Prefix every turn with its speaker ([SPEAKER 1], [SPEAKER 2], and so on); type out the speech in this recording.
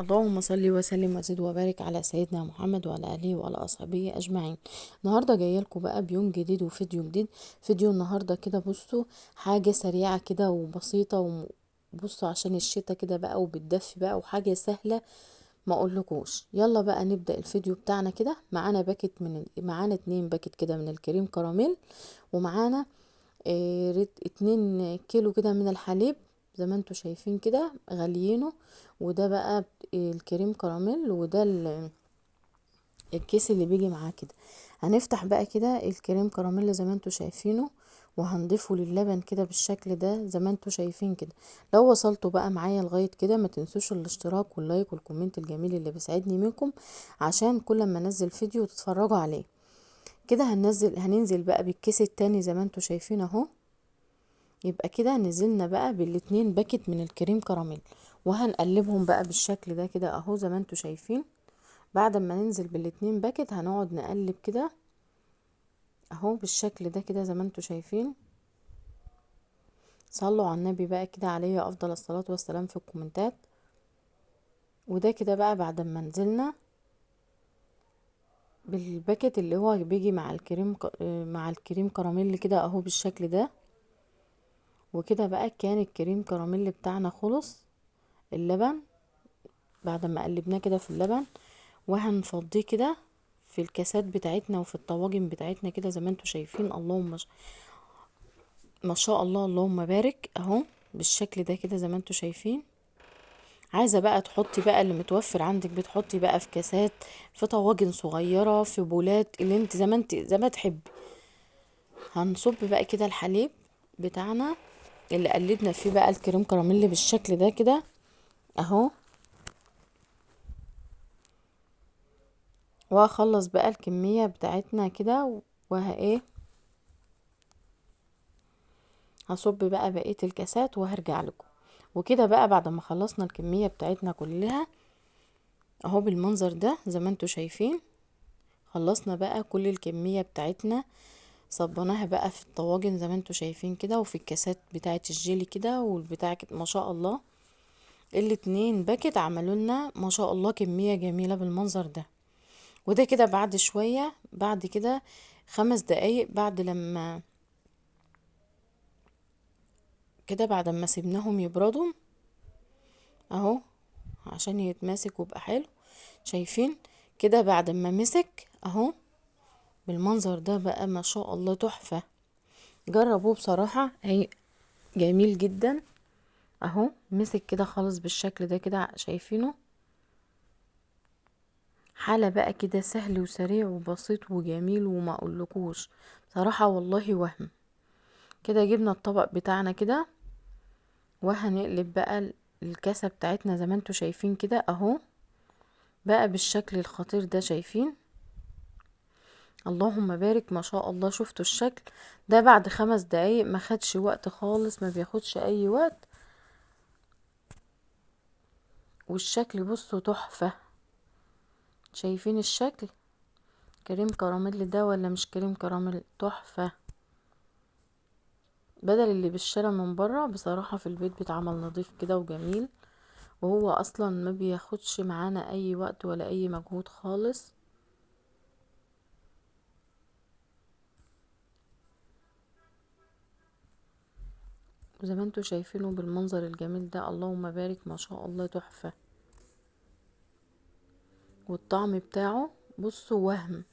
[SPEAKER 1] اللهم صل وسلم وزد وبارك على سيدنا محمد وعلى اله وعلى اصحابه اجمعين. النهارده جايه لكم بقى بيوم جديد وفيديو جديد. فيديو النهارده كده، بصوا، حاجه سريعه كده وبسيطه. بصوا عشان الشتا كده بقى وبتدفي بقى وحاجه سهله ما اقولكوش. يلا بقى نبدا الفيديو بتاعنا كده. معانا معانا 2 باكت كده من الكريم كراميل، ومعانا 2 كيلو كده من الحليب زي ما انتوا شايفين كده غاليينه. وده بقى الكريم كراميل، وده الكيس اللي بيجي معاه كده. هنفتح بقى كده الكريم كراميل زي ما انتوا شايفينه، وهنضيفه للبن كده بالشكل ده زي ما انتوا شايفين كده. لو وصلتوا بقى معايا لغاية كده ما تنسوش الاشتراك واللايك والكومنت الجميل اللي بيسعدني منكم، عشان كل ما انزل فيديو تتفرجوا عليه. كده هننزل بقى بالكيس التاني زي ما انتوا شايفين اهو. يبقى كده نزلنا بقى بال2 باكت من الكريم كراميل، وهنقلبهم بقى بالشكل ده كده اهو زي ما انتوا شايفين. بعد ما ننزل بال2 باكت هنقعد نقلب كده اهو بالشكل ده كده زي ما انتوا شايفين. صلوا على النبي بقى كده عليه افضل الصلاة والسلام في الكومنتات. وده كده بقى بعد ما نزلنا بالباكت اللي هو بيجي مع الكريم كراميل كده اهو بالشكل ده. وكده بقى كان الكريم كراميل بتاعنا خلص. اللبن بعد ما قلبناه كده في اللبن، وهنفضيه كده في الكاسات بتاعتنا وفي الطواجن بتاعتنا كده زي ما انتوا شايفين. ما شاء الله، اللهم بارك اهو بالشكل ده كده زي ما انتوا شايفين. عايزه بقى تحطي بقى اللي متوفر عندك، بتحطي بقى في كاسات، في طواجن صغيره، في بولات، اللي انت زي ما تحبي. هنصب بقى كده الحليب بتاعنا اللي قلبنا فيه بقى الكريم كراميل بالشكل ده كده اهو. وهخلص بقى الكميه بتاعتنا كده ايه، هصب بقى بقية الكاسات وهرجع لكم. وكده بقى بعد ما خلصنا الكمية بتاعتنا كلها اهو بالمنظر ده زي ما انتوا شايفين. خلصنا بقى كل الكمية بتاعتنا، صبناها بقى في الطواجن زي ما انتوا شايفين كده، وفي الكاسات بتاعة الجيلي كده والبتاع كده. ما شاء الله ال2 باكت عملوا لنا ما شاء الله كمية جميلة بالمنظر ده. وده كده بعد شوية، بعد كده 5 دقايق بعد ما سيبناهم يبردوا اهو عشان يتماسك ويبقى حلو. شايفين كده بعد ما مسك اهو بالمنظر ده بقى ما شاء الله تحفة. جربوه بصراحة، هي جميل جدا اهو. مسك كده خالص بالشكل ده كده شايفينه. حالة بقى كده سهل وسريع وبسيط وجميل وما اقولكوش صراحة والله وهم. كده جبنا الطبق بتاعنا كده، وهنقلب بقى الكاسة بتاعتنا زي ما انتوا شايفين كده اهو بقى بالشكل الخطير ده. شايفين اللهم بارك ما شاء الله. شفتوا الشكل ده بعد 5 دقايق، ما خدش وقت خالص، ما بياخدش اي وقت. والشكل بصوا تحفة. شايفين الشكل كريم كراميل ده ولا مش كريم كراميل؟ تحفة. بدل اللي بالشارع من بره بصراحة، في البيت بيتعمل نظيف كده وجميل، وهو اصلا ما بياخدش معانا اي وقت ولا اي مجهود خالص. وزي ما انتوا شايفينه بالمنظر الجميل ده، اللهم بارك ما شاء الله تحفة. والطعم بتاعه بصوا وهم.